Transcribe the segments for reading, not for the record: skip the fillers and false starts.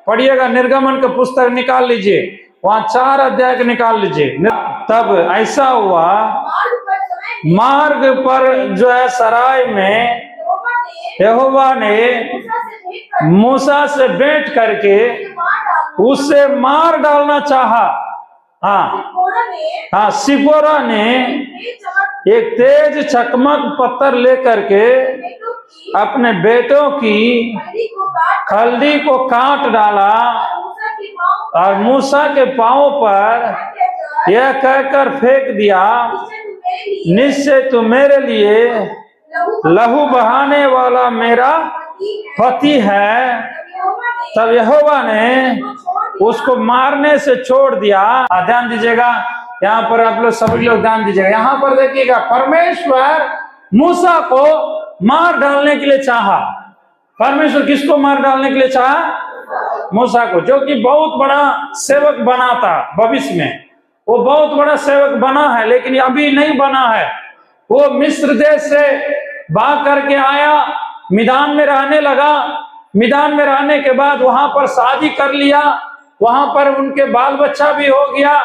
पढ़िएगा, निर्गमन का पुस्तक निकाल लीजिए, वहां 4 अध्याय के निकाल लीजिए। तब ऐसा हुआ, मार्ग पर जो है सराय में यहोवा ने मूसा से भेंट करके उससे मार डालना चाहा। हाँ, सिपोरा ने एक तेज चकमक पत्थर लेकर के अपने बेटों की खलड़ी को काट डाला और मूसा के पांव पर यह कहकर फेंक दिया, निश्चय तू मेरे लिए लहू बहाने वाला मेरा पति है। तब यहोवा ने उसको मारने से छोड़ दिया। ध्यान दीजिएगा, यहाँ पर आप लोग सभी लोग ध्यान दीजिएगा। यहाँ पर देखिएगा, परमेश्वर मूसा को मार डालने के लिए चाहा। परमेश्वर किसको मार डालने के लिए चाहा? मूसा को, जो कि बहुत बड़ा सेवक बना था भविष्य में। वो बहुत बड़ा सेवक बना है, लेकिन अभी नहीं बना है। वो मिस्र देश से भाग करके आया, मिदान में रहने लगा। मिदान में रहने के बाद वहां पर शादी कर लिया, वहां पर उनके बाल बच्चा भी हो गया।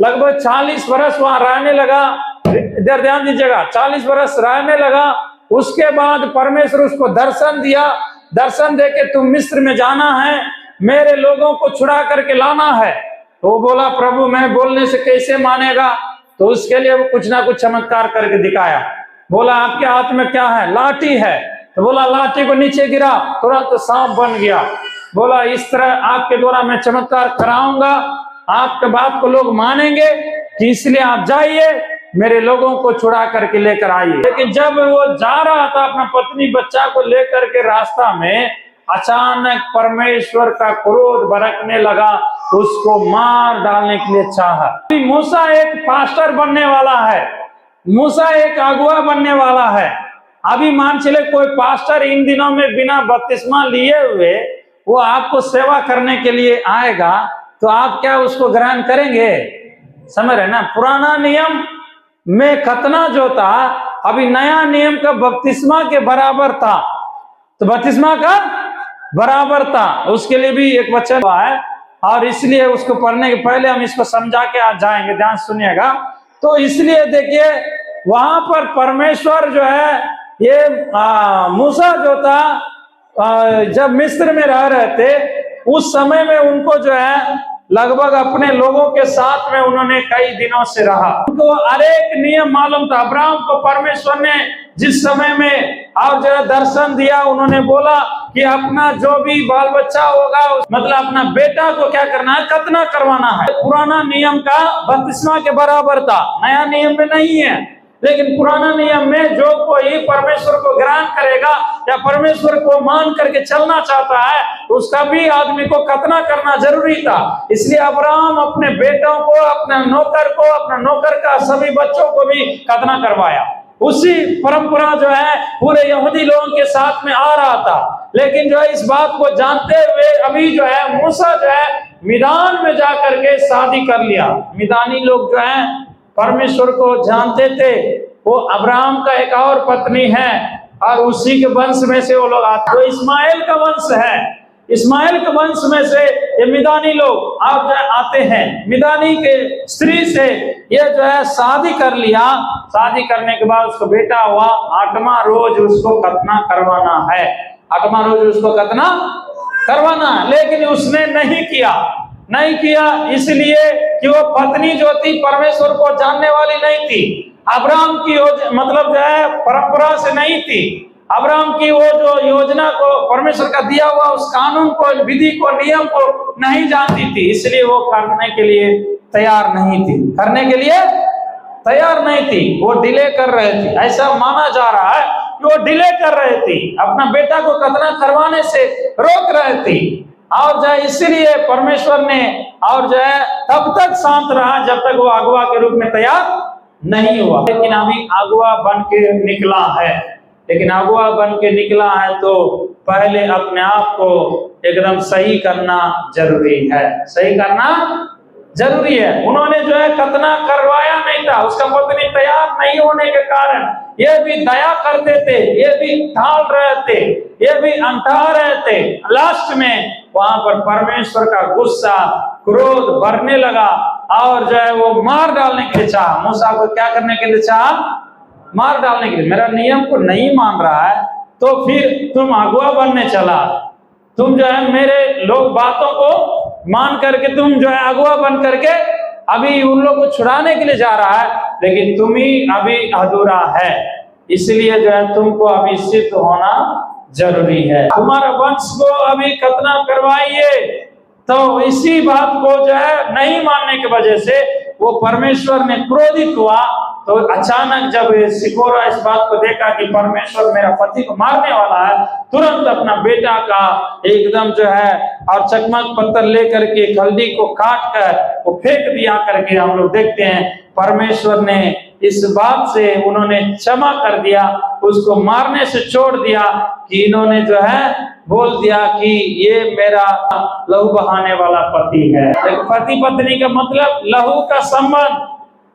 लगभग 40 वर्ष वहां रहने लगा। इधर ध्यान दीजिएगा, 40 वर्ष रहने लगा। उसके बाद परमेश्वर उसको दर्शन दिया। दर्शन देके तुम मिस्र में जाना है, मेरे लोगों को छुड़ा करके लाना है। तो वो बोला, प्रभु मैं बोलने से कैसे मानेगा? तो उसके लिए वो कुछ ना कुछ चमत्कार करके दिखाया। बोला, आपके हाथ में क्या है? लाठी है। तो बोला, लाठी को नीचे गिरा, तुरंत तो सांप बन गया। बोला, इस तरह आपके द्वारा मैं चमत्कार कराऊंगा, आपके बात को लोग मानेंगे, कि इसलिए आप जाइए, मेरे लोगों को छुड़ा करके लेकर आइए। लेकिन जब वो जा रहा था अपना पत्नी बच्चा को लेकर के, रास्ता में अचानक परमेश्वर का क्रोध भड़कने लगा, उसको मार डालने के लिए चाहा। मूसा एक पास्टर बनने वाला है, मूसा एक अगुआ बनने वाला है। अभी मान चले कोई पास्टर इन दिनों में बिना बपतिस्मा लिए हुए वो आपको सेवा करने के लिए आएगा, तो आप क्या उसको ग्रहण करेंगे? समझ रहे ना? पुराना नियम में खतना जो था, अभी नया नियम का बपतिस्मा के बराबर था। तो बपतिस्मा का बराबर था, उसके लिए भी एक वचन है, और इसलिए उसको पढ़ने के पहले हम इसको समझा के आज जाएंगे, ध्यान सुनिएगा। तो इसलिए देखिए, वहां पर परमेश्वर जो है, ये मूसा जो था, जब मिस्र में रह रहे थे, उस समय में उनको जो है लगभग अपने लोगों के साथ में उन्होंने कई दिनों से रहा। उनको हर एक नियम मालूम था। अब्राहम को परमेश्वर ने जिस समय में और जो दर्शन दिया, उन्होंने बोला कि अपना जो भी बाल बच्चा होगा, मतलब अपना बेटा को क्या करना है? खतना करवाना है। पुराना नियम का बपतिस्मा के बराबर था, नया नियम में नहीं है। लेकिन पुराना नियम में जो कोई परमेश्वर को ग्रहण करेगा या परमेश्वर को मान करके चलना चाहता है, उसका भी आदमी को खतना करना जरूरी था। इसलिए अब्राहम अपने बेटों को, अपने नौकर को, अपने नौकर का सभी बच्चों को भी खतना करवाया। उसी परंपरा जो है पूरे यहूदी लोगों के साथ में आ रहा था। लेकिन जो है इस बात को जानते हुए अभी जो है मूसा जो है मिदान में जा करके शादी कर लिया। मिदानी लोग जो है परमेश्वर को जानते थे। वो अब्राहम का एक और पत्नी है, और उसी के वंश में से वो लोग आते। तो इस्माइल का वंश है, इस्माइल के वंश में से ये मिदानी लोग आप जो आते हैं। मिदानी के स्त्री से ये जो है शादी कर लिया। शादी करने के बाद उसको बेटा हुआ। 8वां रोज उसको खतना करवाना है, 8वां रोज उसको खतना करवाना है। लेकिन उसने नहीं किया इसलिए कि वो पत्नी जो थी परमेश्वर को जानने वाली नहीं थी। अब्राहम की मतलब जो है परंपरा से नहीं थी। अब्राहम की वो जो योजना को परमेश्वर का दिया हुआ उस कानून को, विधि को, नियम को नहीं जानती थी। इसलिए वो करने के लिए तैयार नहीं थी। वो डिले कर रहे थे। ऐसा माना जा रहा है कि वो डिले कर रहे थे, अपना बेटा को खतना करवाने से रोक रहे थे। और जो है इसलिए परमेश्वर ने और जो है तब तक शांत रहा जब तक वो अगुआ के रूप में तैयार नहीं हुआ। लेकिन अभी अगुआ बन के निकला है, तो पहले अपने आप को एकदम सही करना जरूरी है। उन्होंने जो है खतना करवाया नहीं था, उसका पत्नी तैयार नहीं होने के कारण ये भी दया करते थे, ये भी ढाल रहे थे, ये भी अंटा रहे थे। लास्ट में वहां पर परमेश्वर का गुस्सा, क्रोध बढ़ने लगा और जो है वो मार डालने के लिए चाहा। मूसा को क्या करने के लिए चाहा? मार डालने के लिए। मेरा नियम को नहीं मान रहा है तो फिर तुम अगुआ बनने चला, तुम जो है मेरे लोग बातों को मान करके तुम जो है अगुआ बन करके अभी उन लोग को छुड़ाने के लिए जा रहा है, लेकिन तुम ही अभी अधूरा है। इसलिए जो है तुमको अभी सिद्ध होना जरूरी है। तुम्हारा वंश को अभी खतना करवाइए। तो इसी बात को जो है नहीं मानने की वजह से वो परमेश्वर ने क्रोधित हुआ। तो अचानक जब सिपोरा इस बात को देखा कि परमेश्वर मेरा पति को मारने वाला है, तुरंत अपना बेटा का एकदम जो है और चकमक पत्थर लेकर के खलड़ी को काट कर वो फेंक दिया करके हम लोग देखते हैं। परमेश्वर ने इस बात से उन्होंने क्षमा कर दिया, उसको मारने से छोड़ दिया कि इन्होंने जो है बोल दिया कि ये मेरा लहू बहाने वाला पति है। पति पत्नी का मतलब लहू का संबंध,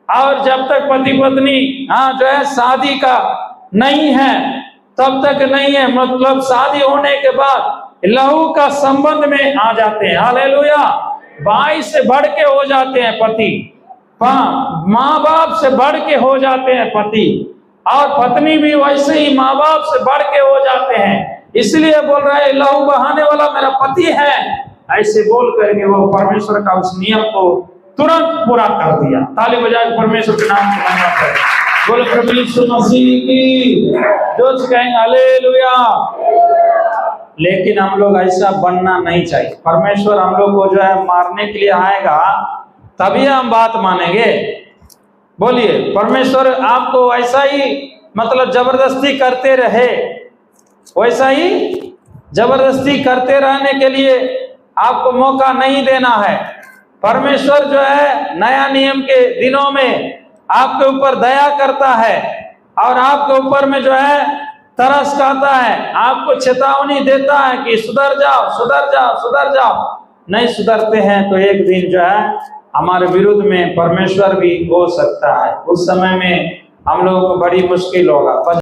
और जब तक पति पत्नी जो है शादी का नहीं है तब तक नहीं है, मतलब शादी होने के बाद लहू का संबंध में आ जाते हैं। हालेलुया। भाई से बढ़ के हो जाते हैं पति, माँ बाप से बढ़ के हो जाते हैं पति, और पत्नी भी वैसे ही माँ बाप से बढ़ के हो जाते हैं। इसलिए बोल रहा है लहू बहाने वाला मेरा पति है। ऐसे बोल करके वो परमेश्वर का उस नियम को तुरंत पूरा कर दिया। ताली बजा के परमेश्वर के नाम को महिमा करें। बोले प्रभु यीशु मसीह की जो कहेंगे हालेलुया। लेकिन हम लोग ऐसा बनना नहीं चाहिए। परमेश्वर हम लोग को जो है मारने के लिए आएगा तभी हम बात मानेंगे। बोलिए, परमेश्वर आपको ऐसा ही मतलब जबरदस्ती करते रहे, वैसा ही जबरदस्ती करते रहने के लिए आपको मौका नहीं देना है। परमेश्वर जो है नया नियम के दिनों में आपके ऊपर दया करता है और आपके ऊपर में जो है तरस खाता है, आपको चेतावनी देता है कि सुधर जाओ, सुधर जाओ, सुधर जाओ। नहीं सुधरते हैं तो एक दिन जो है हमारे विरुद्ध में परमेश्वर भी हो सकता है। उस समय में हम लोगों को बड़ी मुश्किल होगा।